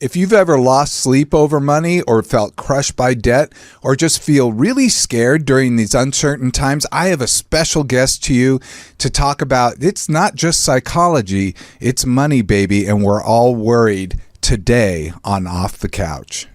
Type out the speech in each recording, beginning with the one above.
If you've ever lost sleep over money or felt crushed by debt or just feel really scared during these uncertain times, I have a special guest to you to talk about. It's not just psychology, it's money, baby, and we're all worried today on Off the Couch.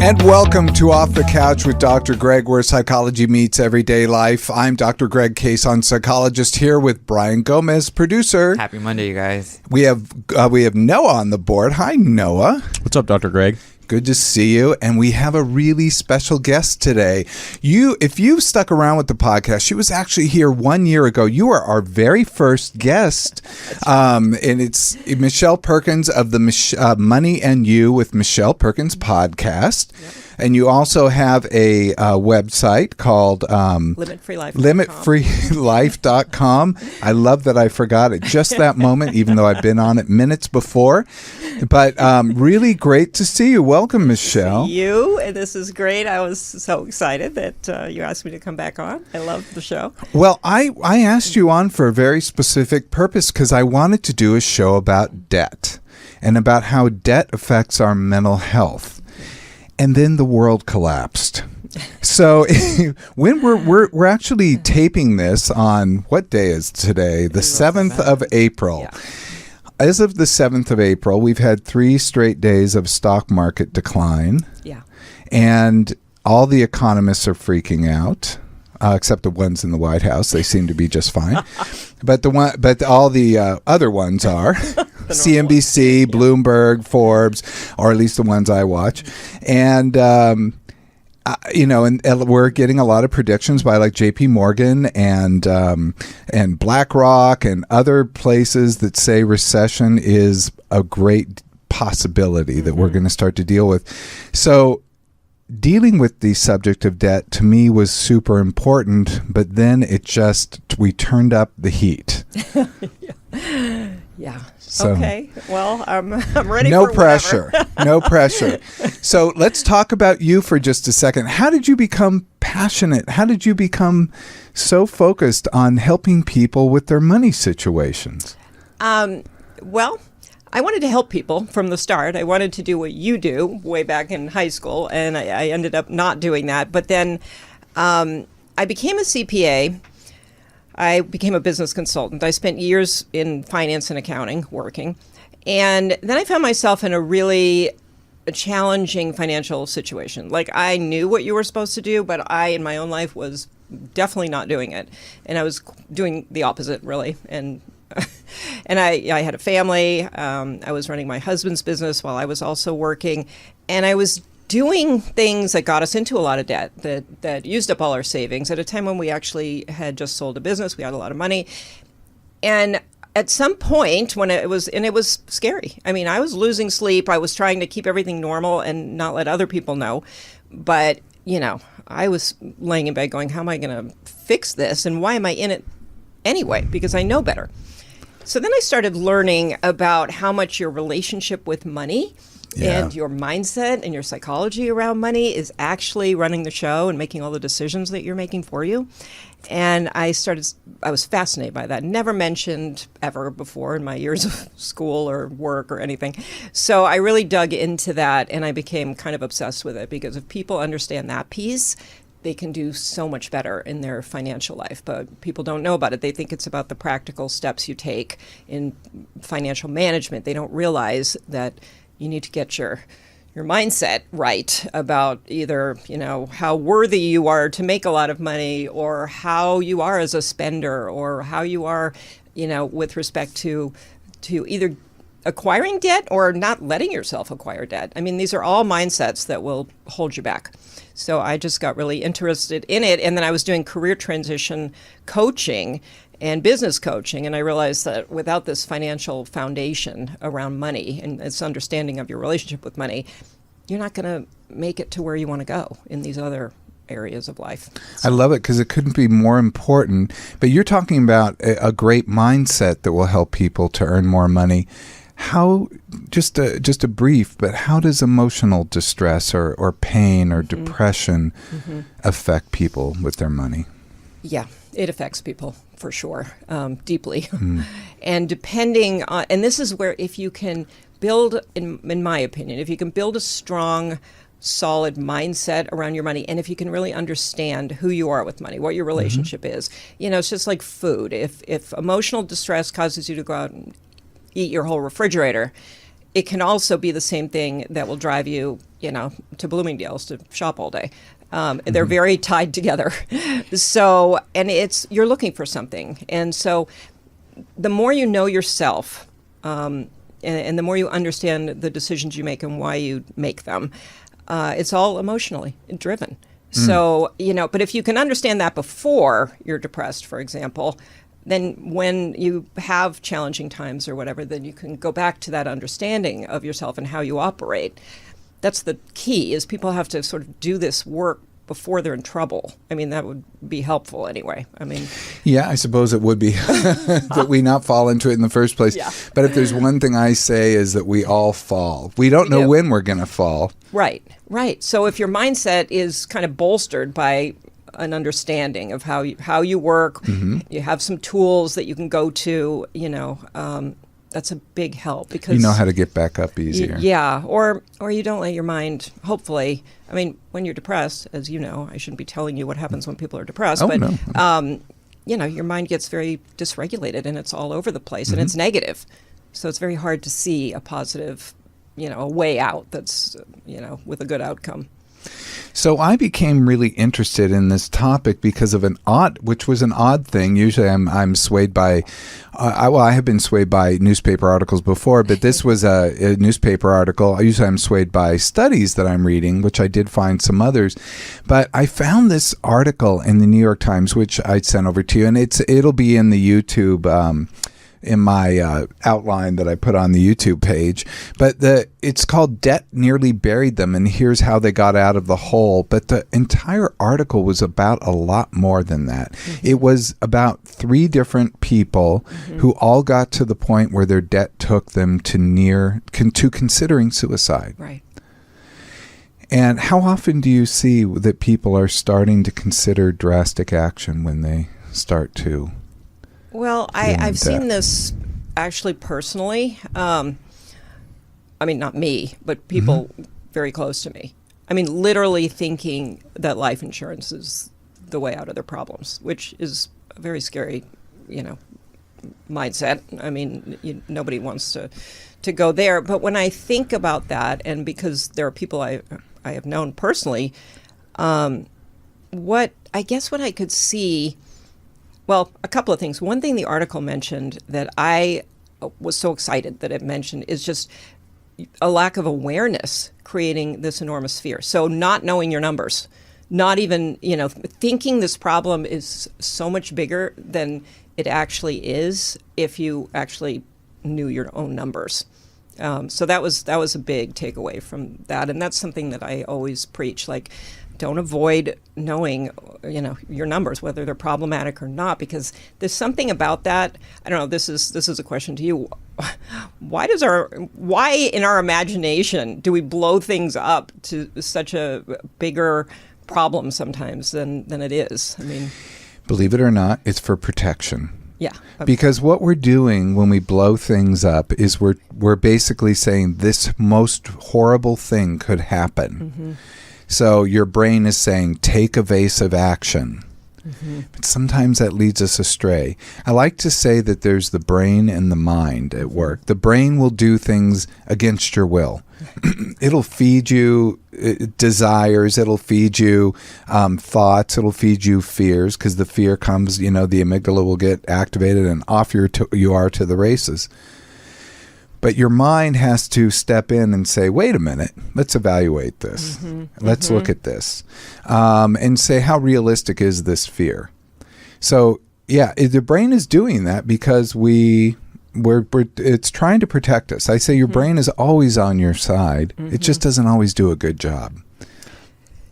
And welcome to Off the Couch with Dr. Greg, where psychology meets everyday life. I'm Dr. Greg Cason, psychologist, here with Brian Gomez, producer. Happy Monday, you guys. We have Noah on the board. Hi, Noah. What's up, Dr. Greg? Good to see you. And we have a really special guest today. If you've stuck around with the podcast, she was actually here 1 year ago. You are our very first guest. And it's Michelle Perkins of the Money and You with Michelle Perkins podcast. Yep. And you also have a website called LimitFreeLife.com. I love that I forgot it just that moment, even though I've been on it minutes before. But really great to see you. Welcome, Michelle. See you. This is great. I was so excited that you asked me to come back on. I love the show. Well, I asked you on for a very specific purpose because I wanted to do a show about debt and about how debt affects our mental health. And then the world collapsed. So when we're actually taping this on, what day is today? The 7th of April. Yeah. As of the 7th of April, we've had 3 straight days of stock market decline. Yeah. And all the economists are freaking out, except the ones in the White House. They seem to be just fine. But all the other ones are. CNBC, yeah. Bloomberg, Forbes, or at least the ones I watch. And, and we're getting a lot of predictions by like JP Morgan and BlackRock and other places that say recession is a great possibility that we're going to start to deal with. So dealing with the subject of debt to me was super important, but then we turned up the heat. Yeah. So, okay. Well, I'm ready. No for pressure. No pressure. So let's talk about you for just a second. How did you become passionate? How did you become so focused on helping people with their money situations? Well, I wanted to help people from the start. I wanted to do what you do way back in high school, and I ended up not doing that. But then I became a CPA. I became a business consultant. I spent years in finance and accounting working. And then I found myself in a really challenging financial situation. Like, I knew what you were supposed to do, but I, in my own life, was definitely not doing it. And I was doing the opposite, really. And I had a family. I was running my husband's business while I was also working. And I was doing things that got us into a lot of debt, that used up all our savings at a time when we actually had just sold a business. We had a lot of money. And at some point when it was scary. I mean, I was losing sleep. I was trying to keep everything normal and not let other people know. But, I was laying in bed going, how am I going to fix this? And why am I in it anyway? Because I know better. So then I started learning about how much your relationship with money and your mindset and your psychology around money is actually running the show and making all the decisions that you're making for you. And I was fascinated by that. Never mentioned ever before in my years of school or work or anything. So I really dug into that, and I became kind of obsessed with it, because if people understand that piece, they can do so much better in their financial life. But people don't know about it. They think it's about the practical steps you take in financial management. They don't realize that you need to get your mindset right about either, how worthy you are to make a lot of money, or how you are as a spender, or how you are, with respect to either acquiring debt or not letting yourself acquire debt. I mean, these are all mindsets that will hold you back. So I just got really interested in it. And then I was doing career transition coaching and business coaching. And I realized that without this financial foundation around money and this understanding of your relationship with money, you're not going to make it to where you want to go in these other areas of life. I love it, because it couldn't be more important. But you're talking about a great mindset that will help people to earn more money. How, just a brief, but how does emotional distress or pain or depression affect people with their money? Yeah, it affects people for sure, deeply. And depending on, and this is where if you can build, in my opinion, if you can build a strong, solid mindset around your money, and if you can really understand who you are with money, what your relationship is, it's just like food. If emotional distress causes you to go out and eat your whole refrigerator, it can also be the same thing that will drive you, to Bloomingdale's to shop all day. They're very tied together. So, and you're looking for something. And so the more you know yourself, and the more you understand the decisions you make and why you make them, it's all emotionally driven. So, but if you can understand that before you're depressed, for example, then when you have challenging times or whatever, then you can go back to that understanding of yourself and how you operate. That's the key, is people have to sort of do this work before they're in trouble. I mean, that would be helpful anyway. Yeah, I suppose it would be that we not fall into it in the first place. Yeah. But if there's one thing I say is that we all fall. We don't know when we're going to fall. Right. So if your mindset is kind of bolstered by an understanding of how you work, you have some tools that you can go to, that's a big help, because you know how to get back up easier. Or you don't let your mind, hopefully, when you're depressed, as you know, I shouldn't be telling you what happens when people are depressed, No. Your mind gets very dysregulated and it's all over the place and it's negative. So it's very hard to see a positive, a way out that's, with a good outcome. So I became really interested in this topic because of which was an odd thing. Usually I'm swayed by, I have been swayed by newspaper articles before, but this was a newspaper article. Usually I'm swayed by studies that I'm reading, which I did find some others. But I found this article in the New York Times, which I sent over to you, and it'll be in the YouTube in my outline that I put on the YouTube page. But it's called Debt Nearly Buried Them, and here's how they got out of the hole. But the entire article was about a lot more than that. It was about 3 different people who all got to the point where their debt took them to considering suicide. Right. And how often do you see that people are starting to consider drastic action when they start to? Well, I've seen this actually personally. Not me, but people very close to me. Literally thinking that life insurance is the way out of their problems, which is a very scary, mindset. Nobody wants to go there. But when I think about that, and because there are people I have known personally, what I could see. Well, a couple of things. One thing the article mentioned that I was so excited that it mentioned is just a lack of awareness creating this enormous fear. So not knowing your numbers, not even, thinking this problem is so much bigger than it actually is if you actually knew your own numbers. So that was a big takeaway from that. And that's something that I always preach, don't avoid knowing, your numbers, whether they're problematic or not, because there's something about that. I don't know. This is a question to you. Why in our imagination do we blow things up to such a bigger problem sometimes than it is? Believe it or not, it's for protection. Yeah. Because what we're doing when we blow things up is we're basically saying this most horrible thing could happen. So your brain is saying, take evasive action. But sometimes that leads us astray. I like to say that there's the brain and the mind at work. The brain will do things against your will. It'll feed you desires. It'll feed you thoughts. It'll feed you fears, because the fear comes, the amygdala will get activated and off you are to the races. But your mind has to step in and say, wait a minute, let's evaluate this. Let's look at this and say, how realistic is this fear? So, yeah, the brain is doing that because it's trying to protect us. I say your brain is always on your side. It just doesn't always do a good job.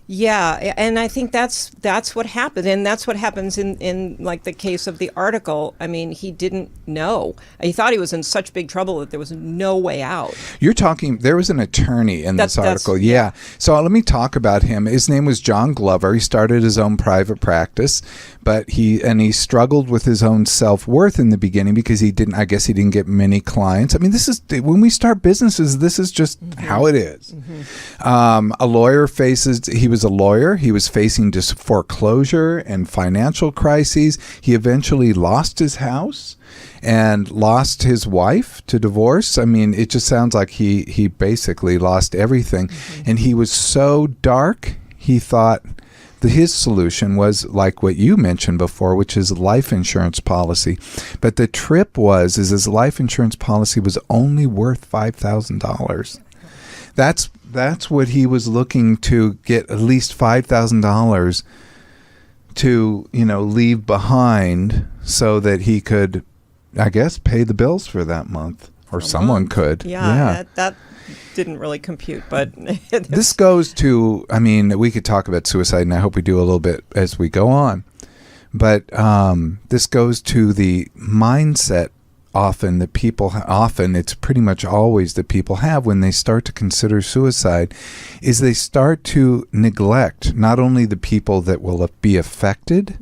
Yeah, and I think that's what happened, and that's what happens in like the case of the article. I mean, he didn't know. He thought he was in such big trouble that there was no way out. You're talking, there was an attorney in this article. Yeah. So let me talk about him. His name was John Glover. He started his own private practice, but he struggled with his own self-worth in the beginning because I guess he didn't get many clients. I mean, this is, when we start businesses, this is just how it is. A lawyer he was a lawyer. He was facing foreclosure and financial crises. He eventually lost his house and lost his wife to divorce. I mean, it just sounds like he basically lost everything. And he was so dark, he thought his solution was like what you mentioned before, which is life insurance policy. But the trip is his life insurance policy was only worth $5,000. That's what he was looking to get, at least $5,000 to, leave behind so that he could, I guess, pay the bills for that month, or someone could. Yeah. That didn't really compute, but this goes to, I mean, we could talk about suicide, and I hope we do a little bit as we go on. But this goes to the mindset it's pretty much always that people have when they start to consider suicide, is they start to neglect not only the people that will be affected,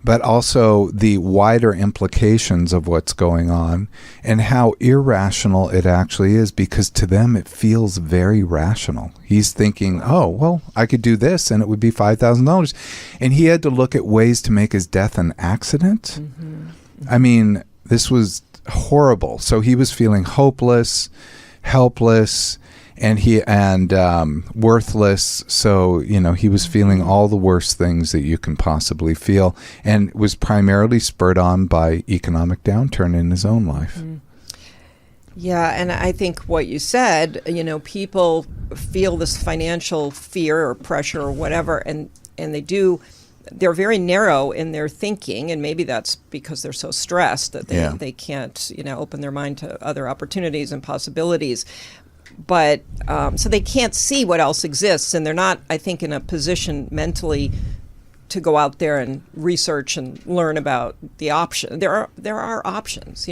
but also the wider implications of what's going on and how irrational it actually is, because to them it feels very rational. He's thinking, oh, well, I could do this and it would be $5,000. And he had to look at ways to make his death an accident. I mean, this was horrible. So he was feeling hopeless, helpless, and worthless. So, he was feeling all the worst things that you can possibly feel, and was primarily spurred on by economic downturn in his own life. Yeah, and I think what you said, people feel this financial fear or pressure or whatever, and they're very narrow in their thinking, and maybe that's because they're so stressed that they can't, open their mind to other opportunities and possibilities. But so they can't see what else exists, and they're not, I think, in a position mentally to go out there and research and learn about the option. There are options.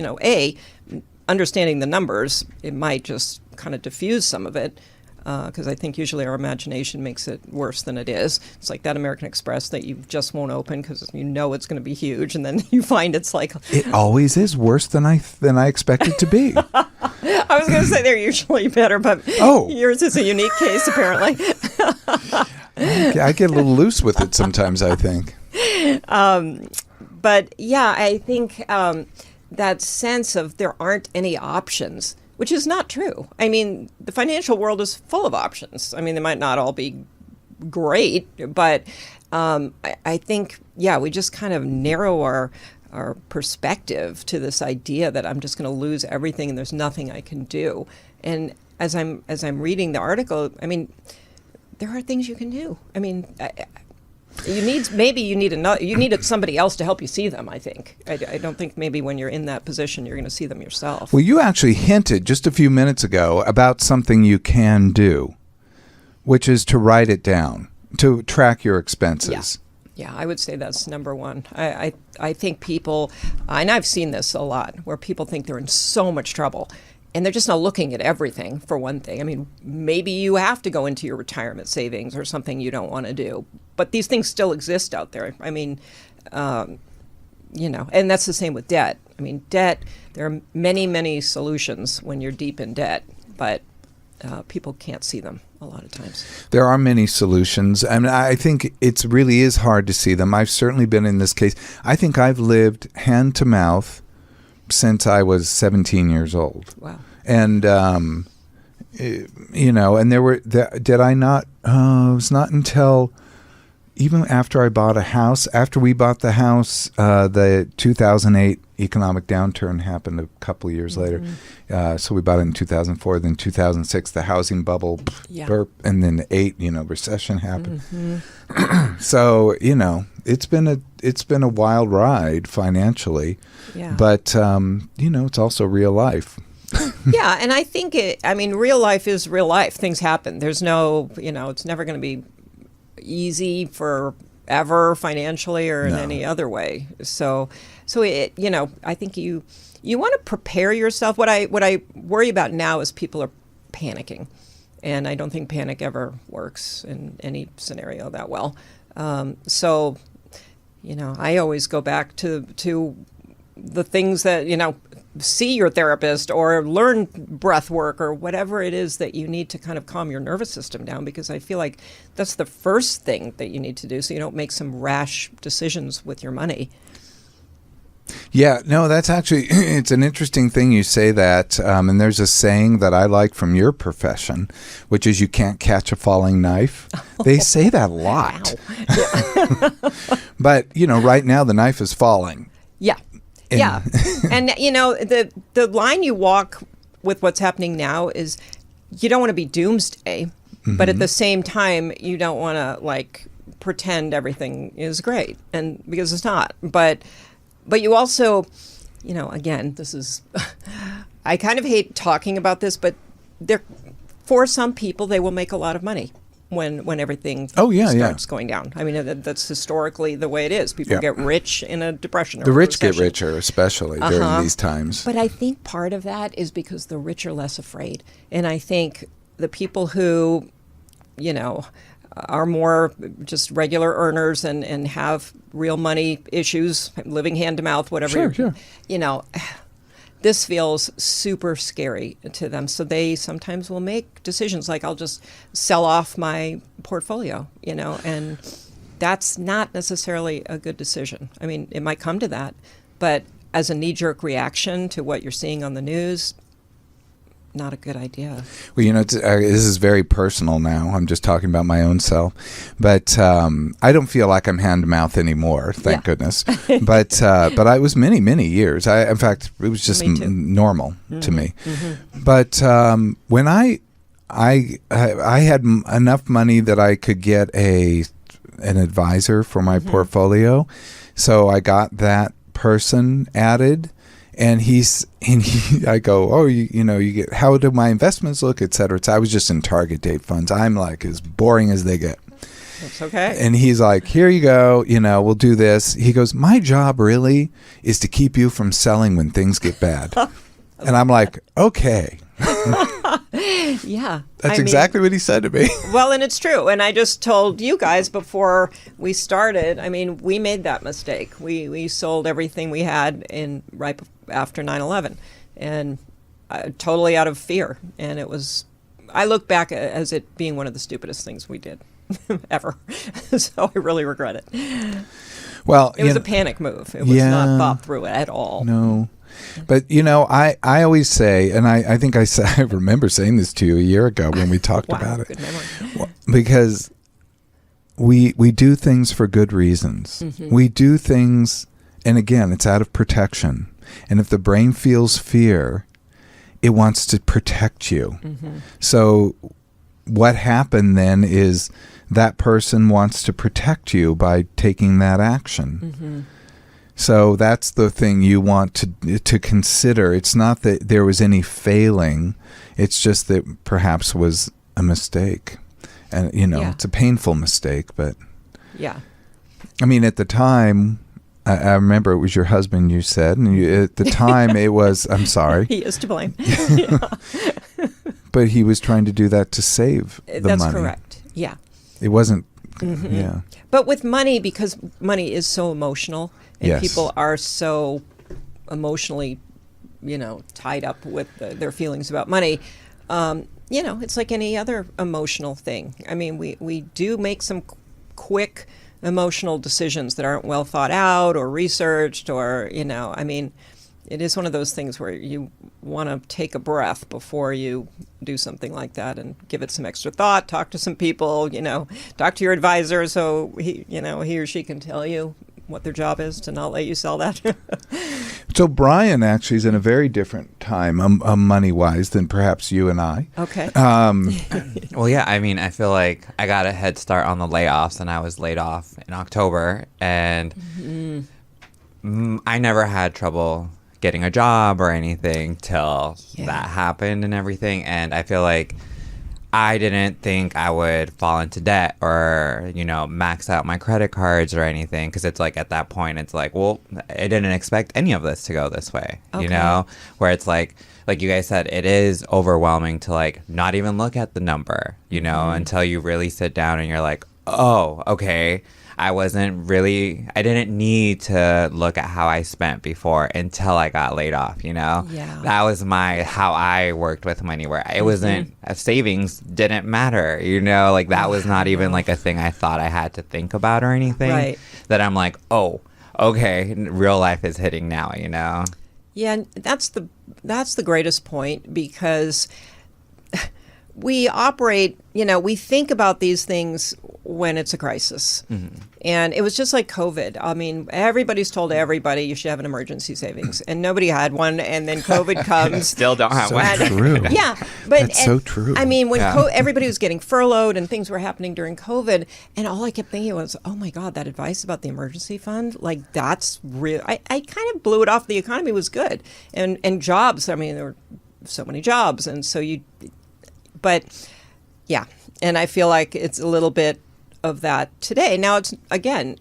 Understanding the numbers, it might just kind of diffuse some of it. Because I think usually our imagination makes it worse than it is. It's like that American Express that you just won't open because it's going to be huge, and then you find it's like it always is worse than I expect it to be. I was going to say they're usually better, but yours is a unique case apparently. I get a little loose with it sometimes, I think. But yeah, I think that sense of there aren't any options, which is not true. I mean, the financial world is full of options. I mean, they might not all be great, but I think, we just kind of narrow our perspective to this idea that I'm just going to lose everything and there's nothing I can do. And as I'm reading the article, I mean, there are things you can do. I mean, you need somebody else to help you see them, I think. I don't think maybe when you're in that position you're going to see them yourself. Well, you actually hinted just a few minutes ago about something you can do, which is to write it down, to track your expenses. Yeah, I would say that's number one. I think people, and I've seen this a lot, where people think they're in so much trouble, and they're just not looking at everything, for one thing. I mean, maybe you have to go into your retirement savings or something you don't want to do. But these things still exist out there. I mean, and that's the same with debt. I mean, debt, there are many, many solutions when you're deep in debt, but people can't see them a lot of times. There are many solutions, and I think it really is hard to see them. I've certainly been in this case. I think I've lived hand to mouth since I was 17 years old. Wow. And, and did I not, it was not until even after I bought a house, after we bought the house, the 2008 economic downturn happened a couple of years later. So we bought it in 2004, then 2006, the housing bubble, burp, and then 2008, recession happened. So, it's been a wild ride financially, but, it's also real life. Yeah, and I think real life is real life. Things happen. There's no, it's never going to be easy forever financially or in No. any other way. So it, I think you want to prepare yourself. What I worry about now is people are panicking, and I don't think panic ever works in any scenario that well. So I always go back to the things that, see your therapist or learn breath work or whatever it is that you need to kind of calm your nervous system down, because I feel like that's the first thing that you need to do so you don't make some rash decisions with your money. Yeah, no, that's actually, it's an interesting thing you say that. And there's a saying that I like from your profession, which is you can't catch a falling knife. They say that a lot. But, right now the knife is falling. Yeah. Yeah. And, the line you walk with what's happening now is you don't want to be doomsday, but at the same time, you don't want to pretend everything is great, and because it's not. But you also, again, this is, I kind of hate talking about this, but for some people, they will make a lot of money when everything starts going down. I mean, that's historically the way it is. People get rich in a depression. Or the rich recession. get richer, especially during these times. But I think part of that is because the rich are less afraid. And I think the people who, are more just regular earners and have real money issues, living hand to mouth, whatever. Sure. This feels super scary to them. So they sometimes will make decisions like, I'll just sell off my portfolio, and that's not necessarily a good decision. I mean, it might come to that, but as a knee-jerk reaction to what you're seeing on the news, not a good idea. Well, this is very personal now. I'm just talking about my own self. But I don't feel like I'm hand-to-mouth anymore, thank goodness. But I was many, many years. In fact, it was just normal to me. Mm-hmm. But when I had enough money that I could get an advisor for my portfolio, so I got that person added. And I go, oh, you get, how do my investments look, et cetera. I was just in target date funds. I'm like as boring as they get. That's okay. And he's like, here you go, we'll do this. He goes, my job really is to keep you from selling when things get bad. And I'm like, okay. Yeah. That's exactly what he said to me. Well, and it's true. And I just told you guys before we started, we made that mistake. We sold everything we had right after 9/11, and totally out of fear. And I look back as it being one of the stupidest things we did ever. So I really regret it. Well, it was a panic move. It was not thought through at all. No. But, I always say, and I think I remember saying this to you a year ago when we talked about it. Good memory. Well, because we do things for good reasons. Mm-hmm. We do things, and again, it's out of protection. And if the brain feels fear, it wants to protect you. Mm-hmm. So what happened then is that person wants to protect you by taking that action. Mm-hmm. So that's the thing you want to consider. It's not that there was any failing. It's just that perhaps was a mistake. And, it's a painful mistake. But, yeah. At the time, I remember it was your husband, you said. And at the time, it was, I'm sorry. He is to blame. But he was trying to do that to save the money. That's correct. Yeah. It wasn't, yeah. But with money, because money is so emotional, and people are so emotionally, tied up with their feelings about money. It's like any other emotional thing. We do make some quick emotional decisions that aren't well thought out or researched, or it is one of those things where you want to take a breath before you do something like that and give it some extra thought. Talk to some people. Talk to your advisor so he or she can tell you what their job is to not let you sell that. So Brian actually is in a very different time, money-wise, than perhaps you and I. Okay. Well, yeah, I feel like I got a head start on the layoffs, and I was laid off in October, and I never had trouble getting a job or anything till that happened and everything. And I feel like I didn't think I would fall into debt or, max out my credit cards or anything. Because it's like at that point, it's like, well, I didn't expect any of this to go this way, where it's like you guys said, it is overwhelming to like not even look at the number, until you really sit down and you're like, oh, okay. I didn't need to look at how I spent before until I got laid off, Yeah. That was how I worked with money, where it wasn't, savings didn't matter, like that was not even like a thing I thought I had to think about or anything. Right. That I'm like, oh, okay, real life is hitting now, Yeah, and that's the greatest point, because we operate, we think about these things when it's a crisis. Mm-hmm. And it was just like COVID. I mean, everybody's told everybody you should have an emergency savings, and nobody had one. And then COVID comes. Still don't have one. True. Yeah. That's so true. I mean, when everybody was getting furloughed and things were happening during COVID, and all I kept thinking was, oh my God, that advice about the emergency fund, like that's real. I kind of blew it off. The economy was good. And jobs, I mean, there were so many jobs. And so but yeah. And I feel like it's a little bit of that today. Now it's, again,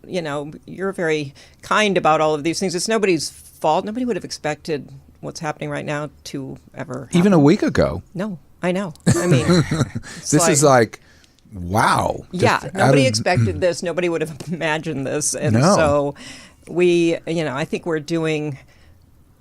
you're very kind about all of these things. It's nobody's fault. Nobody would have expected what's happening right now to ever happen. Even a week ago. No, I know. I mean, this is like, wow. Yeah, nobody expected this. Nobody would have imagined this. And so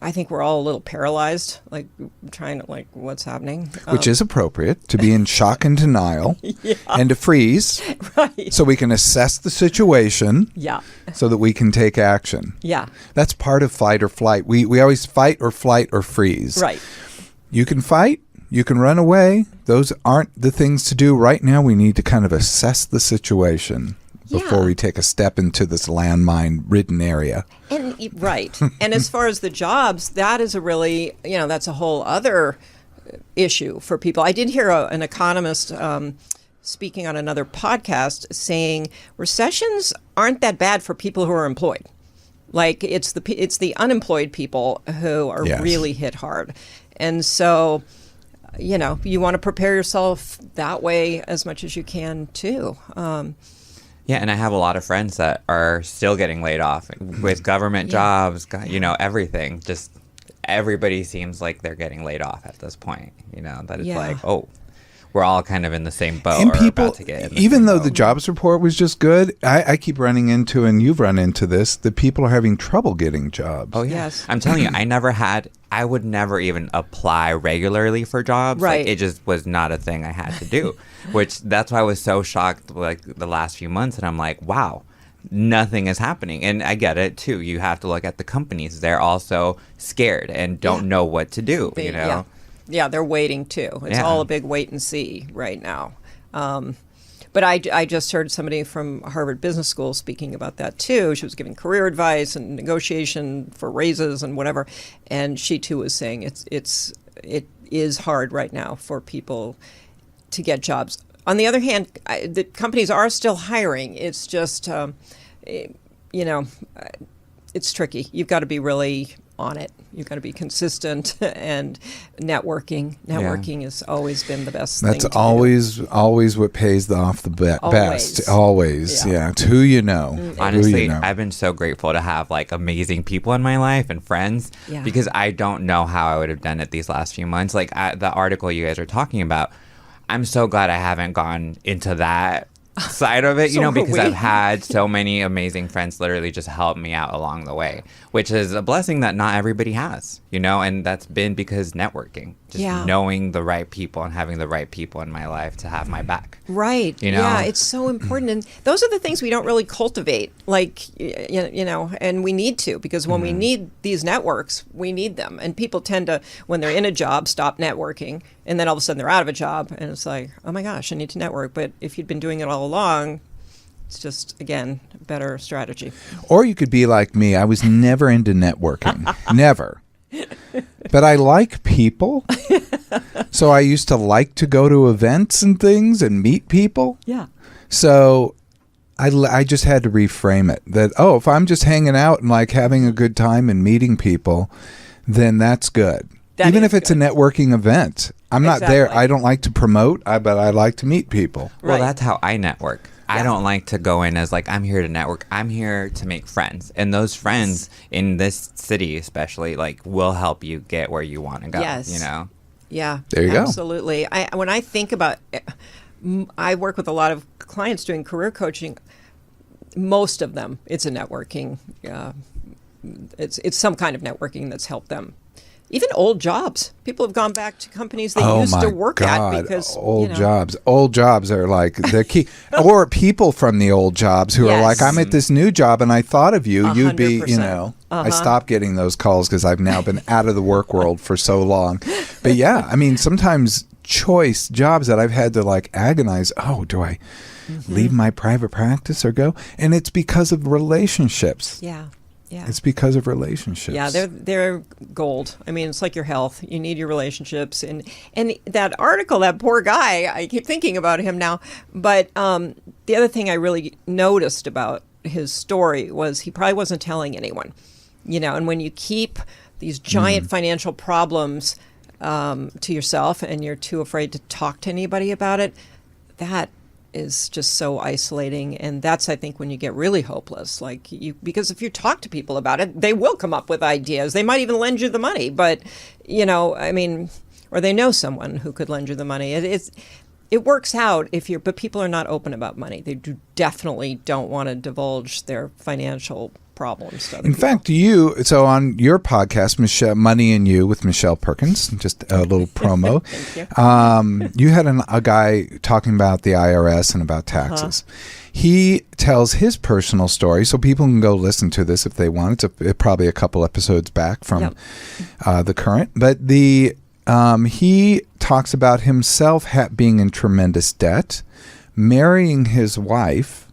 I think we're all a little paralyzed, like trying to, like, what's happening. Which is appropriate, to be in shock and denial and to freeze. Right. So we can assess the situation. Yeah. So that we can take action. Yeah. That's part of fight or flight. We always fight or flight or freeze. Right. You can fight. You can run away. Those aren't the things to do. Right now, we need to kind of assess the situation before we take a step into this landmine-ridden area. Right. And as far as the jobs, that is a really, that's a whole other issue for people. I did hear an economist speaking on another podcast saying recessions aren't that bad for people who are employed. Like it's the unemployed people who are really hit hard. And so, you want to prepare yourself that way as much as you can too. Yeah, and I have a lot of friends that are still getting laid off with government jobs, everything. Just everybody seems like they're getting laid off at this point, that it's like, oh, we're all kind of in the same boat. And people, about to get in the even same though boat. the jobs report was just good, I keep running into, and you've run into this, that people are having trouble getting jobs. Oh, yeah. Yes. I'm telling you, I would never even apply regularly for jobs. Right. Like, it just was not a thing I had to do, which that's why I was so shocked like the last few months. And I'm like, wow, nothing is happening. And I get it, too. You have to look at the companies. They're also scared and don't know what to do, Yeah, they're waiting, too. It's all a big wait and see right now. But I just heard somebody from Harvard Business School speaking about that too. She was giving career advice and negotiation for raises and whatever, and she too was saying it is hard right now for people to get jobs. On the other hand, the companies are still hiring. It's just it's tricky. You've got to be really on it. You've got to be consistent, and networking. Networking has always been the best thing. That's always what pays off the best. Always. Yeah. It's who you know. Honestly, I've been so grateful to have like amazing people in my life and friends because I don't know how I would have done it these last few months. Like the article you guys are talking about, I'm so glad I haven't gone into that side of it, because I've had so many amazing friends literally just help me out along the way, which is a blessing that not everybody has, and that's been because networking, just knowing the right people and having the right people in my life to have my back. Right. Yeah, it's so important. And those are the things we don't really cultivate, like, and we need to, because when we need these networks, we need them. And people tend to, when they're in a job, stop networking. And then all of a sudden they're out of a job. And it's like, oh my gosh, I need to network. But if you'd been doing it all along, it's just, again, a better strategy. Or you could be like me. I was never into networking. Never. But I like people. So I used to like to go to events and things and meet people. Yeah. So I just had to reframe it that, if I'm just hanging out and like having a good time and meeting people, then that's good. Even if is it's a good. networking event. I'm not there. Exactly. I don't like to promote, but I like to meet people. Well, Right. that's how I network. I Yeah. don't like to go in as like, I'm here to network. I'm here to make friends. And those friends in this city especially, like, will help you get where you want to go, Yes. you know? Yeah, There you go. absolutely. When I think about, I work with a lot of clients doing career coaching. Most of them, it's a networking. It's some kind of networking that's helped them. Even old jobs. People have gone back to companies they used my to work God. at because old jobs. Old jobs are like the key, or people from the old jobs who are like, Yes. I'm at this new job and I thought of you. You'd be, 100%. I stopped getting those calls because I've now been out of the work world for so long. But yeah, I mean, sometimes choice jobs that I've had to like agonize. Oh, do I leave my private practice or go? And it's because of relationships. Yeah. Yeah. It's because of relationships. Yeah, they're gold. I mean, it's like your health. You need your relationships. And that article, that poor guy, I keep thinking about him now. But the other thing I really noticed about his story was he probably wasn't telling anyone. And when you keep these giant financial problems to yourself and you're too afraid to talk to anybody about it, that is just so isolating. And that's, I think, when you get really hopeless, because if you talk to people about it, they will come up with ideas. They might even lend you the money, but or they know someone who could lend you the money. It works out but people are not open about money. They definitely don't want to divulge their financial problems to other In people. fact, so on your podcast, Michelle, Money and You with Michelle Perkins, just a little promo. Thank you. You had a guy talking about the IRS and about taxes. He tells his personal story, so people can go listen to this if they want. It's probably a couple episodes back from the current. But he talks about himself being in tremendous debt, marrying his wife,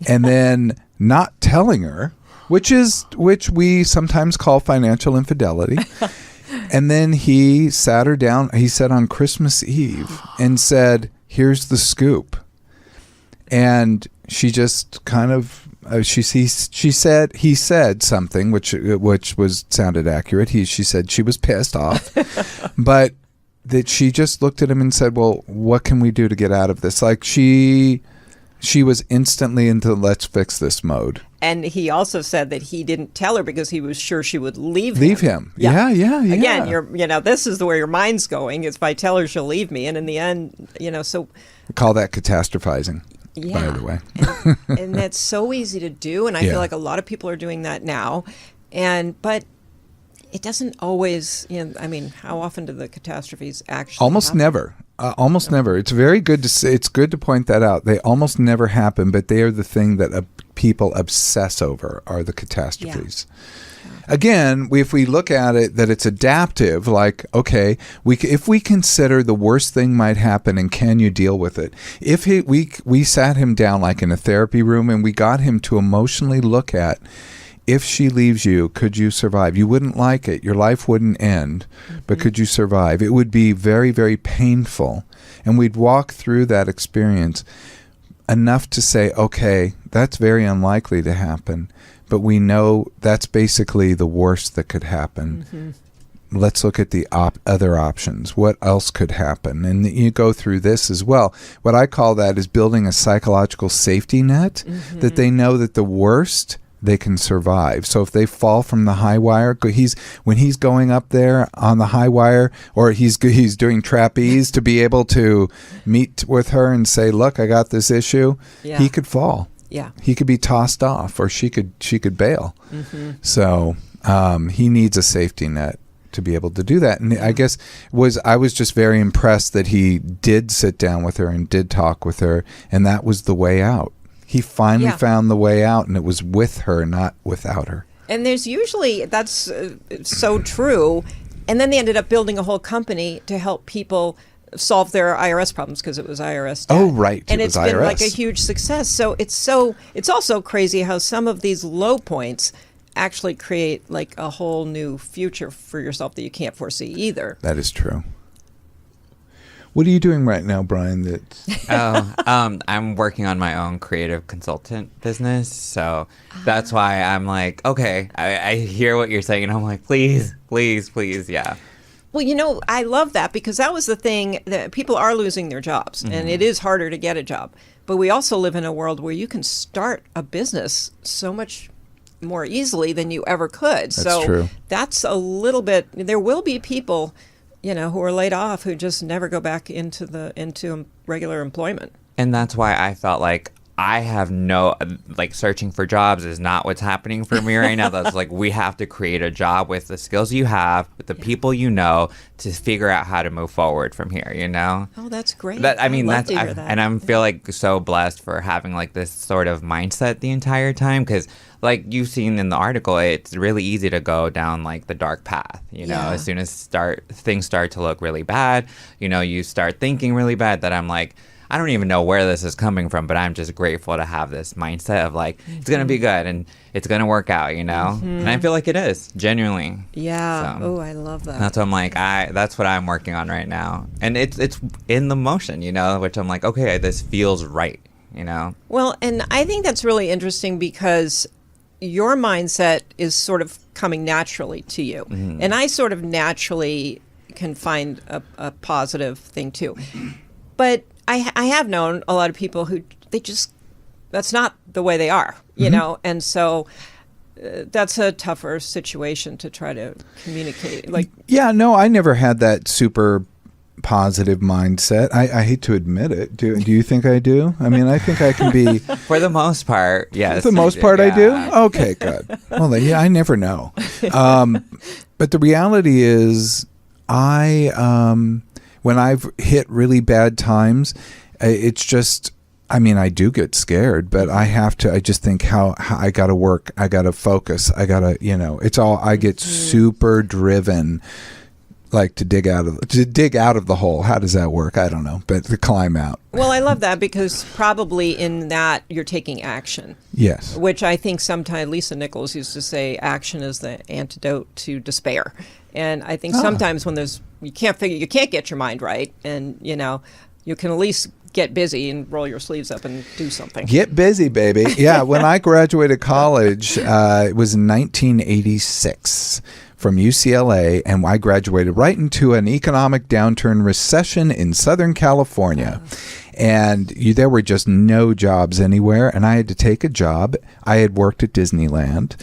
and then not telling her, which we sometimes call financial infidelity. And then he sat her down, he said on Christmas Eve, and said, here's the scoop. And she just kind of, he said something which sounded accurate. She said she was pissed off, but that she just looked at him and said, well, what can we do to get out of this? Like she was instantly into let's fix this mode. And he also said that he didn't tell her because he was sure she would leave him. Yeah. Again, this is where your mind's going. Is if I tell her, she'll leave me. And in the end, so. We call that catastrophizing, Yeah. by the way. and that's so easy to do. And I feel like a lot of people are doing that now. But it doesn't always, how often do the catastrophes actually Almost happen? never. Almost never. It's very good to say. It's good to point that out. They almost never happen, but they are the thing that people obsess over are the catastrophes. Again, if we look at it that it's adaptive, like, okay, if we consider the worst thing might happen and can you deal with it? If we sat him down like in a therapy room and we got him to emotionally look at, if she leaves you, could you survive? You wouldn't like it. Your life wouldn't end, but could you survive? It would be very, very painful. And we'd walk through that experience enough to say, okay, that's very unlikely to happen, but we know that's basically the worst that could happen. Let's look at the other options. What else could happen? And you go through this as well. What I call that is building a psychological safety net that they know that the worst they can survive. So if they fall from the high wire, when he's going up there on the high wire, or he's doing trapeze to be able to meet with her and say, look, I got this issue, he could fall. Yeah. He could be tossed off, or she could bail. So he needs a safety net to be able to do that. And I guess I was just very impressed that he did sit down with her and did talk with her, and that was the way out. He finally found the way out, and it was with her, not without her. And there's usually, that's so true. And then they ended up building a whole company to help people solve their IRS problems because it was IRS debt. Oh, right. And it's been IRS. like a huge success. So it's also crazy how some of these low points actually create like a whole new future for yourself that you can't foresee either. That is true. What are you doing right now, Brian? I'm working on my own creative consultant business. So that's why I'm like, okay, I hear what you're saying. And I'm like, please, yeah. Well, I love that because that was the thing that people are losing their jobs and it is harder to get a job. But we also live in a world where you can start a business so much more easily than you ever could. That's true. That's a little bit, there will be people, who are laid off who just never go back into regular employment. And that's why I felt like I have searching for jobs is not what's happening for me right now. That's like, we have to create a job with the skills you have, with the people you know, to figure out how to move forward from here, Oh, that's great. And I feel like so blessed for having like this sort of mindset the entire time, because like you've seen in the article, it's really easy to go down like the dark path, as soon as things start to look really bad, you start thinking really bad, that I'm like, I don't even know where this is coming from, but I'm just grateful to have this mindset of like, it's going to be good and it's going to work out, And I feel like it is, genuinely. Yeah. So, oh, I love that. that's what I'm like, that's what I'm working on right now. And it's in the motion, which I'm like, okay, this feels right, Well, and I think that's really interesting because your mindset is sort of coming naturally to you. Mm-hmm. And I sort of naturally can find a positive thing too. But I have known a lot of people who that's not the way they are, and so that's a tougher situation to try to communicate. Yeah, no, I never had that super positive mindset. I hate to admit it. Do you think I do? I mean, I think I can be. For the most part, yes. For the most part, I do? Okay, good. Well, yeah, I never know. But the reality is, when I've hit really bad times, it's just, I do get scared, but I just think how I got to work, I got to focus, I got to, it's all, I get super driven, like to dig out of the hole. How does that work? I don't know, but to climb out. Well, I love that because probably in that you're taking action. Yes. Which I think sometimes Lisa Nichols used to say, action is the antidote to despair. And I think sometimes when you can't get your mind right, and you can at least get busy and roll your sleeves up and do something. Get busy, baby. Yeah, when I graduated college, it was in 1986 from UCLA, and I graduated right into an economic downturn recession in Southern California. And there were just no jobs anywhere, and I had to take a job. I had worked at Disneyland,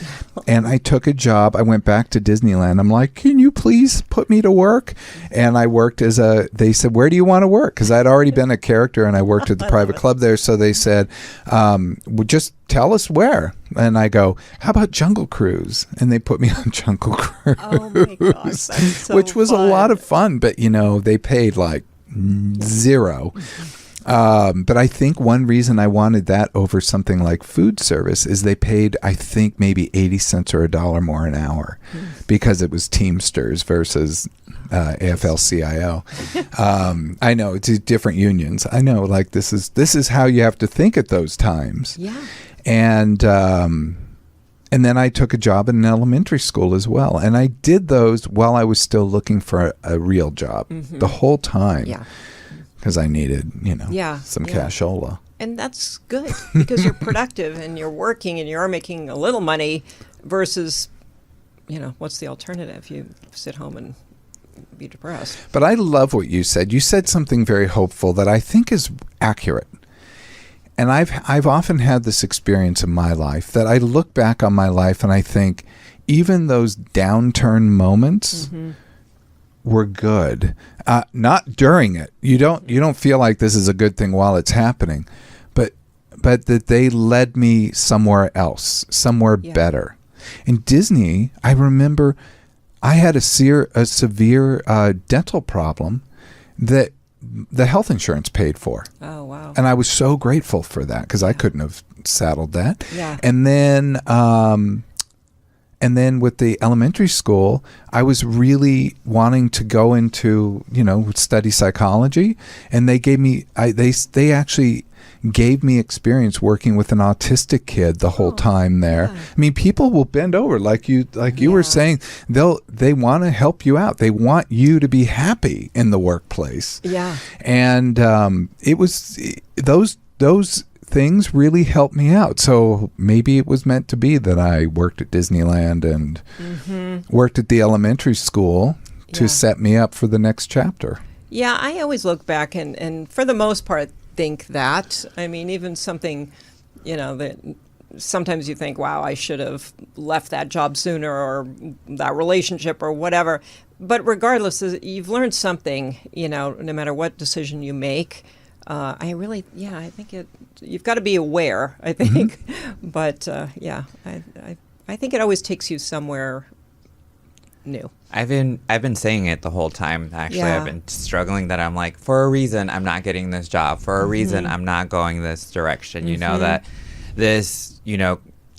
and I took a job. I went back to Disneyland. I'm like, can you please put me to work? And I worked they said, where do you want to work? Because I'd already been a character, and I worked at the private club there. So they said, well, just tell us where. And I go, how about Jungle Cruise? And they put me on Jungle Cruise. Oh, my gosh, that's so which was fun. a lot of fun, but, they paid like zero. But I think one reason I wanted that over something like food service is they paid, I think, maybe 80 cents or $1 more an hour because it was Teamsters versus AFL-CIO. I know it's different unions. I know, like this is how you have to think at those times. Yeah. And then I took a job in an elementary school as well. And I did those while I was still looking for a real job the whole time. Yeah. Because I needed, some Yeah. cashola. And that's good because you're productive and you're working and you are making a little money versus, what's the alternative? You sit home and be depressed. But I love what you said. You said something very hopeful that I think is accurate. And I've often had this experience in my life that I look back on my life and I think even those downturn moments were good. Not during it. You don't feel like this is a good thing while it's happening, but that they led me somewhere else, somewhere better. In Disney, I remember I had a severe dental problem that the health insurance paid for. Oh, wow. And I was so grateful for that because I couldn't have saddled that. Yeah. And then with the elementary school, I was really wanting to go into, study psychology. And they gave me, they actually gave me experience working with an autistic kid the whole time there. Yeah. I mean, people will bend over like you were saying. They want to help you out. They want you to be happy in the workplace. Yeah. And it was those things really helped me out. So maybe it was meant to be that I worked at Disneyland and worked at the elementary school to set me up for the next chapter. Yeah, I always look back and for the most part think that. I mean, even something, that sometimes you think, wow, I should have left that job sooner or that relationship or whatever. But regardless, you've learned something, no matter what decision you make. I think you've got to be aware, I think. But I think it always takes you somewhere new. I've been saying it the whole time. Actually, Yeah. I've been struggling that I'm like, for a reason, I'm not getting this job. For a reason, I'm not going this direction. That this,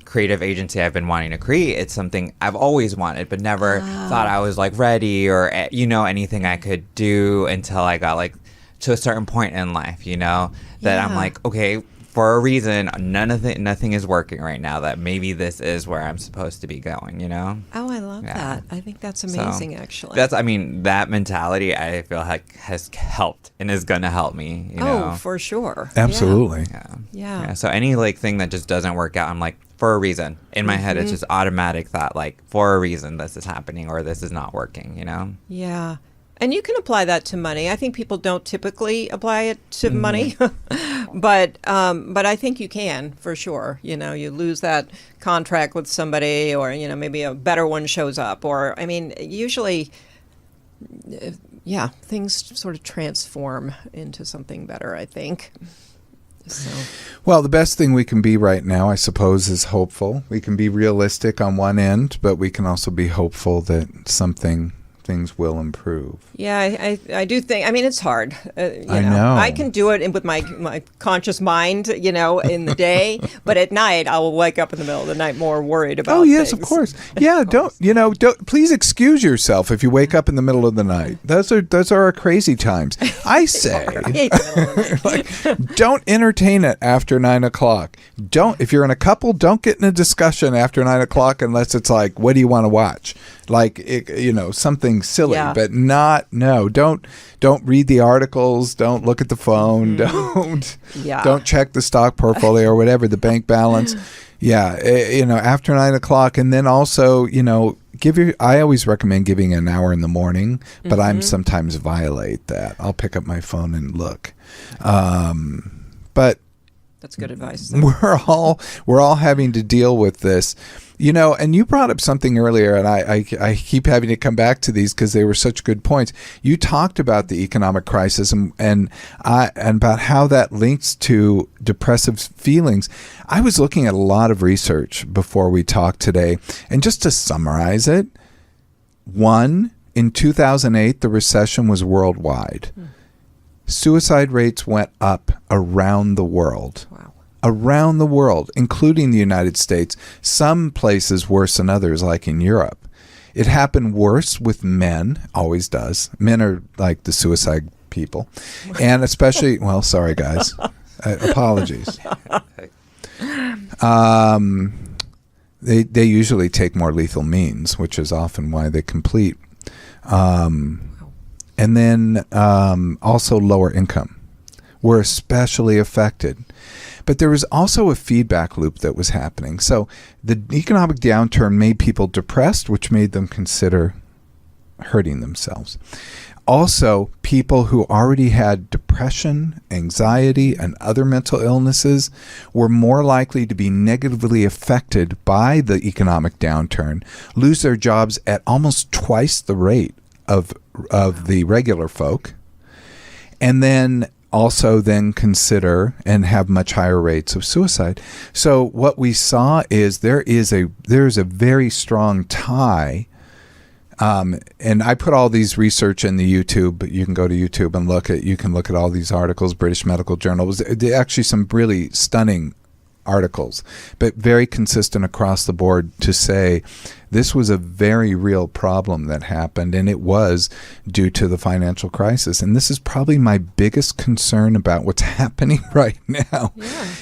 creative agency I've been wanting to create, it's something I've always wanted, but never thought I was like ready or, anything I could do until I got like to a certain point in life, that I'm like, okay, for a reason, nothing is working right now, that maybe this is where I'm supposed to be going, Oh, I love that. I think that's amazing, actually. That mentality I feel like has helped and is going to help me, Oh, for sure. Absolutely. Yeah. So any thing that just doesn't work out, I'm like, for a reason. In my head, it's just automatic thought, like, for a reason this is happening or this is not working, Yeah. And you can apply that to money. I think people don't typically apply it to money, but I think you can for sure. You lose that contract with somebody, or maybe a better one shows up, or usually, things sort of transform into something better, I think. So. Well, the best thing we can be right now, I suppose, is hopeful. We can be realistic on one end, but we can also be hopeful that things will improve. Yeah, I do think. It's hard. I know. I can do it with my conscious mind, in the day, but at night I'll wake up in the middle of the night more worried about. Oh yes, things. of course. Yeah, don't please excuse yourself if you wake up in the middle of the night. Those are our crazy times. I say, I hate the middle of the night. don't entertain it after 9:00. If you're in a couple, don't get in a discussion after 9:00 unless it's like, what do you want to watch? Like, something silly, but don't read the articles, don't look at the phone, don't check the stock portfolio or whatever, the bank balance. After 9:00, and then also, I always recommend giving an hour in the morning, but I'm sometimes violate that. I'll pick up my phone and look. But that's good advice. We're all having to deal with this. And you brought up something earlier, and I keep having to come back to these because they were such good points. You talked about the economic crisis and about how that links to depressive feelings. I was looking at a lot of research before we talked today, and just to summarize it, in 2008, the recession was worldwide. Suicide rates went up around the world. Wow. Around the world, including the United States, some places worse than others, like in Europe. It happened worse with men, always does. Men are like the suicide people. And especially, well, sorry, guys. Apologies. They usually take more lethal means, which is often why they complete. And then also lower income were especially affected. But there was also a feedback loop that was happening. So the economic downturn made people depressed, which made them consider hurting themselves. Also, people who already had depression, anxiety, and other mental illnesses were more likely to be negatively affected by the economic downturn, lose their jobs at almost twice the rate of the regular folk, and then also then consider and have much higher rates of suicide. So what we saw is there's a very strong tie. And I put all these research in the YouTube, but you can go to YouTube and you can look at all these articles, British Medical Journal. They're actually some really stunning articles, but very consistent across the board to say this was a very real problem that happened, and it was due to the financial crisis. And this is probably my biggest concern about what's happening right now,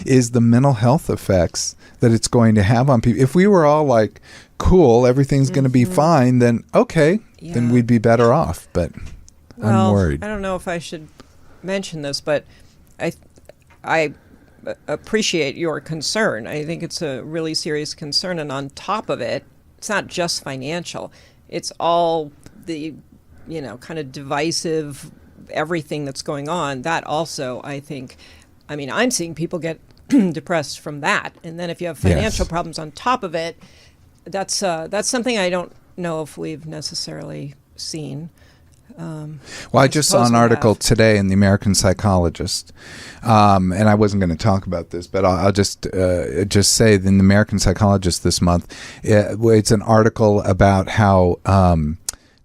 is the mental health effects that it's going to have on people. If we were all like, cool, everything's going to be fine, then okay, then we'd be better off. But I'm worried. I don't know if I should mention this, but I appreciate your concern. I think it's a really serious concern, and on top of it, it's not just financial. It's all the kind of divisive everything that's going on, that also, I think, I mean, I'm seeing people get depressed from that. And then if you have financial problems on top of it, that's something I don't know if we've necessarily seen. Well, I just saw an article today in the American Psychologist, and I wasn't going to talk about this, but I'll just say that in the American Psychologist this month, it's an article about how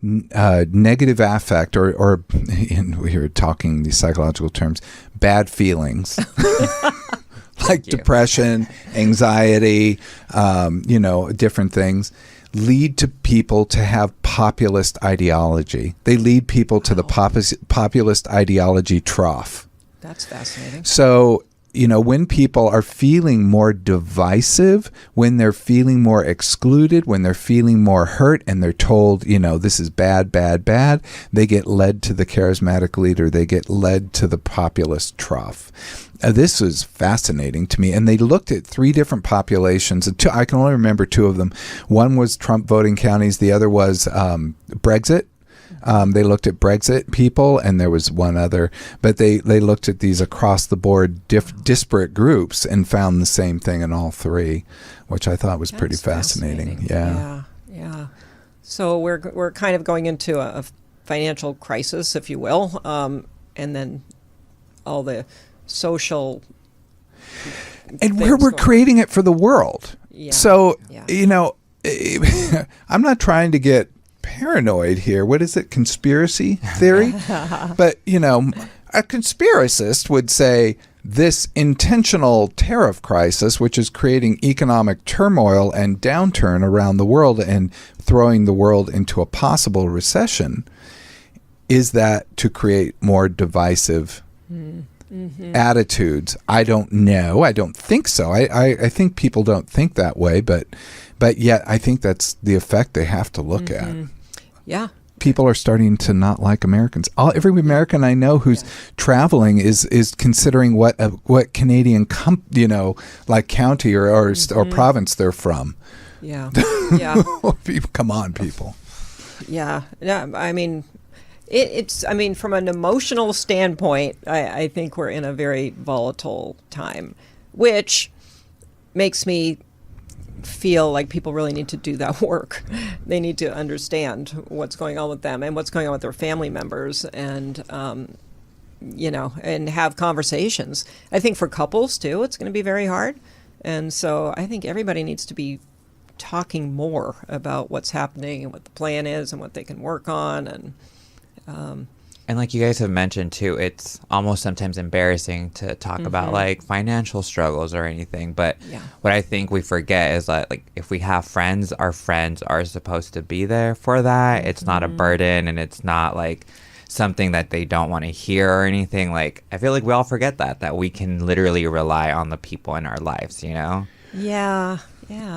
negative affect, or we were talking these psychological terms, bad feelings, like depression, anxiety, different things, lead to people to have populist ideology. They lead people to the populist ideology trough. That's fascinating. So, when people are feeling more divisive, when they're feeling more excluded, when they're feeling more hurt and they're told, this is bad, bad, bad, they get led to the charismatic leader. They get led to the populist trough. This was fascinating to me. And they looked at 3 different populations. And I can only remember 2 of them. One was Trump voting counties. The other was Brexit. They looked at Brexit people, and there was one other. But they looked at these across the board disparate groups and found the same thing in all 3, which I thought was pretty fascinating. Yeah. So we're kind of going into a financial crisis, if you will, and then all the social and we're creating it for the world. So I'm not trying to get paranoid here. What is it? Conspiracy theory? But a conspiracist would say this intentional tariff crisis, which is creating economic turmoil and downturn around the world and throwing the world into a possible recession, is that to create more divisive attitudes? I don't know. I don't think so. I think people don't think that way, but yet I think that's the effect they have to look at. Yeah. People are starting to not like Americans. Every American I know who's traveling is considering what Canadian like county or province they're from. Yeah. Come on, people. Yeah. I mean, it's from an emotional standpoint, I think we're in a very volatile time, which makes me feel like people really need to do that work. They need to understand what's going on with them and what's going on with their family members, and and have conversations. I think for couples too, it's going to be very hard, and so I think everybody needs to be talking more about what's happening and what the plan is and what they can work on. And like you guys have mentioned too, it's almost sometimes embarrassing to talk about like financial struggles or anything. But what I think we forget is that like if we have friends, our friends are supposed to be there for that. It's not a burden, and it's not like something that they don't want to hear or anything. Like I feel like we all forget that we can literally rely on the people in our lives, Yeah.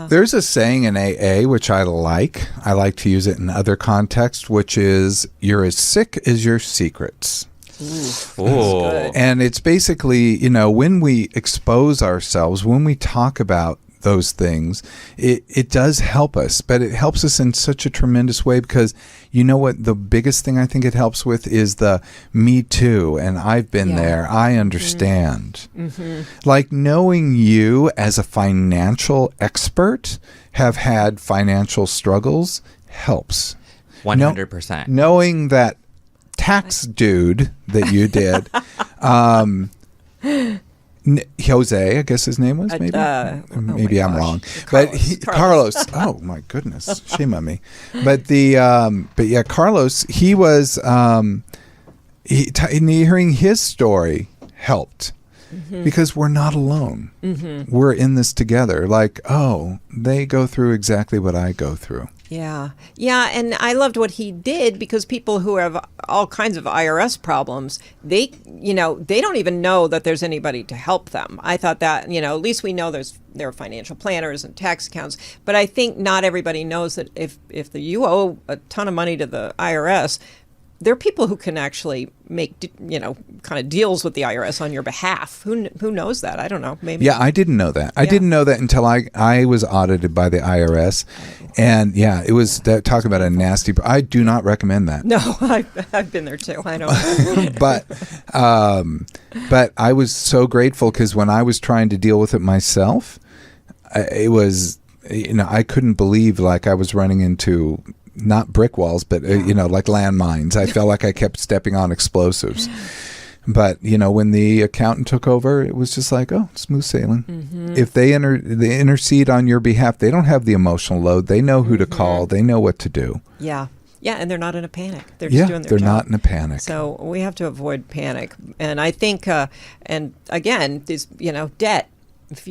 There's a saying in AA which I like. I like to use it in other contexts, which is you're as sick as your secrets. Ooh. Good. And it's basically, when we expose ourselves, when we talk about those things, it does help us, but it helps us in such a tremendous way, because what the biggest thing I think it helps with is the me too, and I've been there, I understand. Like knowing you as a financial expert have had financial struggles helps. 100%. Knowing that tax dude that you did, Jose, I guess his name was, maybe? Maybe I'm wrong. Carlos. Oh my goodness. Shame on me. But Carlos, he was, hearing his story helped. Because we're not alone. We're in this together. Like, they go through exactly what I go through. Yeah, and I loved what he did, because people who have all kinds of IRS problems, they don't even know that there's anybody to help them. I thought that, at least we know there are financial planners and tax accounts, but I think not everybody knows that if you owe a ton of money to the IRS, there are people who can actually make, kind of deals with the IRS on your behalf. Who knows that? I don't know. Maybe. Yeah, I didn't know that. I didn't know that until I was audited by the IRS. And yeah, it was that, talk about a nasty. I do not recommend that. No, I've been there too. I don't. But I was so grateful because when I was trying to deal with it myself, it was, I couldn't believe like I was running into not brick walls, but like landmines. I felt like I kept stepping on explosives. But when the accountant took over, it was just like, oh, smooth sailing. Mm-hmm. If they intercede on your behalf, they don't have the emotional load. They know who to call. They know what to do. Yeah. Yeah, and they're not in a panic. They're just doing their job. They're not in a panic. So we have to avoid panic. And I think, and again, this, debt. If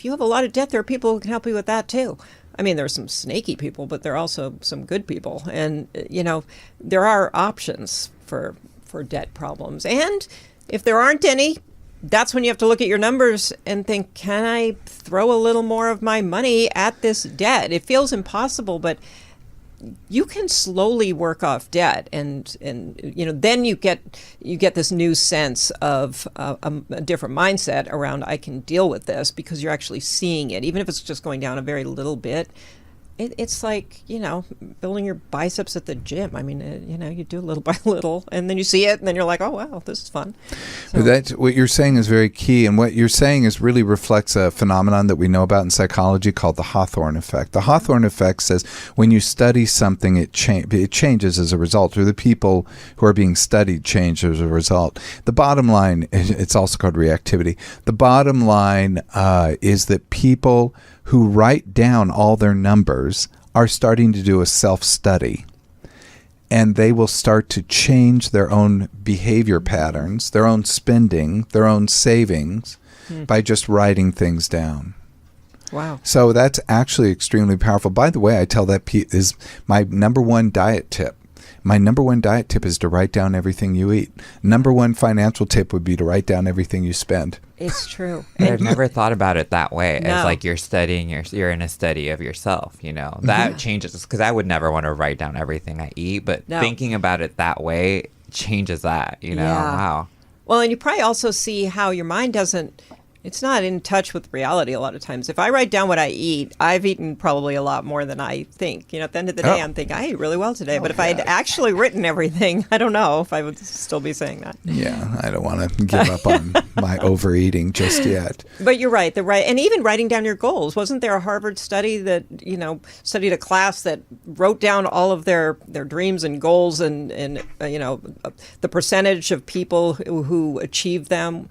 you have a lot of debt, there are people who can help you with that too. I mean, there are some snaky people, but there are also some good people. And, there are options for debt problems. And if there aren't any, that's when you have to look at your numbers and think, can I throw a little more of my money at this debt? It feels impossible, but you can slowly work off debt, and then you get this new sense of a different mindset around, I can deal with this, because you're actually seeing it, even if it's just going down a very little bit. It's like, building your biceps at the gym. I mean, you do little by little, and then you see it, and then you're like, oh, wow, this is fun. So. But that's what you're saying is very key. And what you're saying is really reflects a phenomenon that we know about in psychology called the Hawthorne effect. The Hawthorne effect says when you study something, it changes as a result, or the people who are being studied change as a result. The bottom line, it's also called reactivity. The bottom line is that people who write down all their numbers are starting to do a self-study. And they will start to change their own behavior patterns, their own spending, their own savings by just writing things down. Wow. So that's actually extremely powerful. By the way, I tell that is my number one diet tip. My number one diet tip is to write down everything you eat. Number one financial tip would be to write down everything you spend. It's true. I've never thought about it that way. No. As like you're studying, you're in a study of yourself, That changes, because I would never want to write down everything I eat, but thinking about it that way changes that, Yeah. Wow. Well, and you probably also see how your mind it's not in touch with reality a lot of times. If I write down what I eat, I've eaten probably a lot more than I think. At the end of the day, I'm thinking, I ate really well today. But if I had actually written everything, I don't know if I would still be saying that. Yeah, I don't want to give up on my overeating just yet. But you're right. And even writing down your goals. Wasn't there a Harvard study that, studied a class that wrote down all of their dreams and goals and the percentage of people who achieved them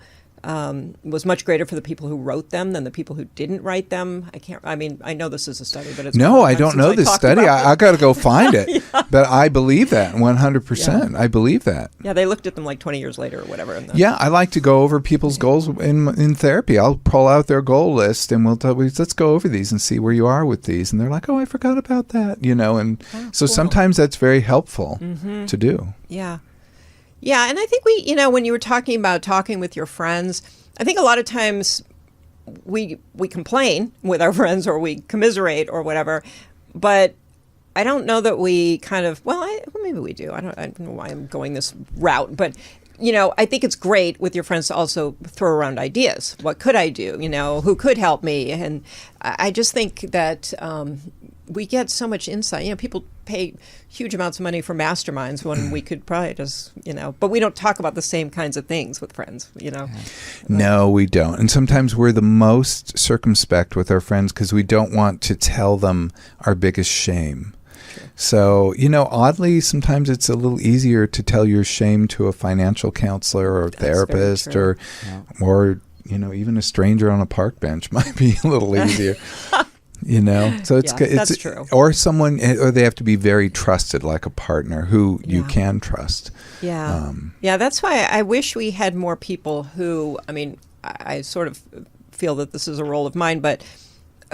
was much greater for the people who wrote them than the people who didn't write them. I know this is a study, but it's no, I don't know this study. I got to go find it. Yeah. But I believe that 100%. Yeah. I believe that. Yeah, they looked at them like 20 years later or whatever. Yeah, I like to go over people's goals in therapy. I'll pull out their goal list and let's go over these and see where you are with these. And they're like, oh, I forgot about that, and so cool. Sometimes that's very helpful to do. Yeah. Yeah, and I think when you were talking about talking with your friends, I think a lot of times we complain with our friends or we commiserate or whatever, but I don't know that we kind of, maybe we do. I don't know why I'm going this route, but I think it's great with your friends to also throw around ideas. What could I do? Who could help me? And I just think that we get so much insight. People pay huge amounts of money for masterminds when we could probably just, but we don't talk about the same kinds of things with friends, No, we don't. And sometimes we're the most circumspect with our friends because we don't want to tell them our biggest shame. So, oddly, sometimes it's a little easier to tell your shame to a financial counselor or a therapist or even a stranger on a park bench might be a little easier. So it's that's true. Or they have to be very trusted, like a partner who you can trust. Yeah. That's why I wish we had more people who, I sort of feel that this is a role of mine, but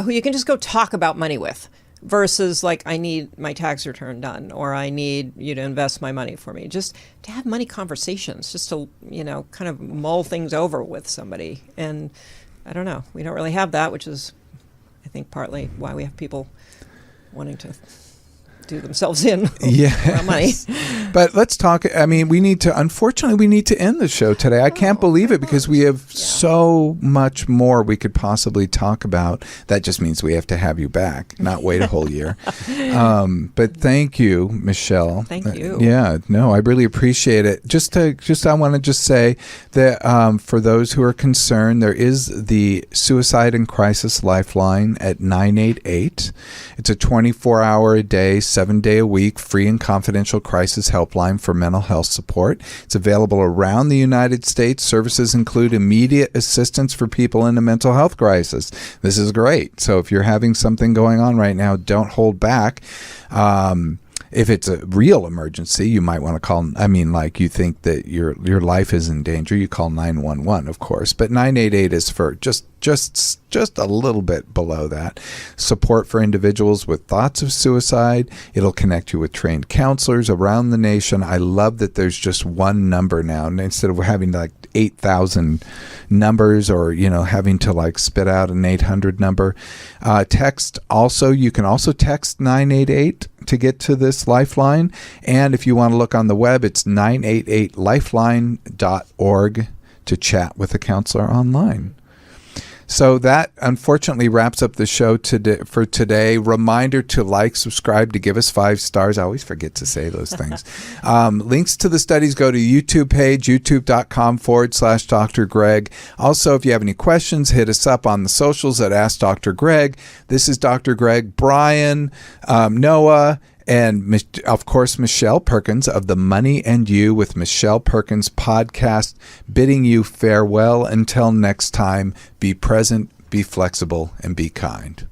who you can just go talk about money with. Versus like, I need my tax return done, or I need you to invest my money for me. Just to have money conversations, just to, kind of mull things over with somebody. And I don't know, we don't really have that, which is, I think, partly why we have people wanting to do themselves in Yeah. money. But let's talk. I mean, unfortunately, we need to end the show today. I can't believe it because we have so much more we could possibly talk about. That just means we have to have you back, not wait a whole year. But thank you, Michelle. Thank you. I really appreciate it. I want to say that for those who are concerned, there is the Suicide and Crisis Lifeline at 988. It's a 24-hour a day, 7-day a week, free and confidential crisis helpline for mental health support. It's available around the United States. Services include immediate assistance for people in a mental health crisis. This is great. So if you're having something going on right now, don't hold back. If it's a real emergency, you might want to call, you think that your life is in danger, you call 911, of course. But 988 is for just a little bit below that. Support for individuals with thoughts of suicide. It'll connect you with trained counselors around the nation. I love that there's just one number now, and instead of having 8,000 numbers or, having to spit out an 800 number. You can also text 988 to get to this lifeline. And if you want to look on the web, it's 988lifeline.org to chat with a counselor online. So that unfortunately wraps up the show for today. Reminder to subscribe, to give us 5 stars. I always forget to say those things. Links to the studies go to YouTube page, youtube.com/Dr. Greg. Also, if you have any questions, hit us up on the socials at Ask Dr. Greg. This is Dr. Greg, Brian, Noah, and, of course, Michelle Perkins of the Money and You with Michelle Perkins podcast, bidding you farewell until next time. Be present, be flexible, and be kind.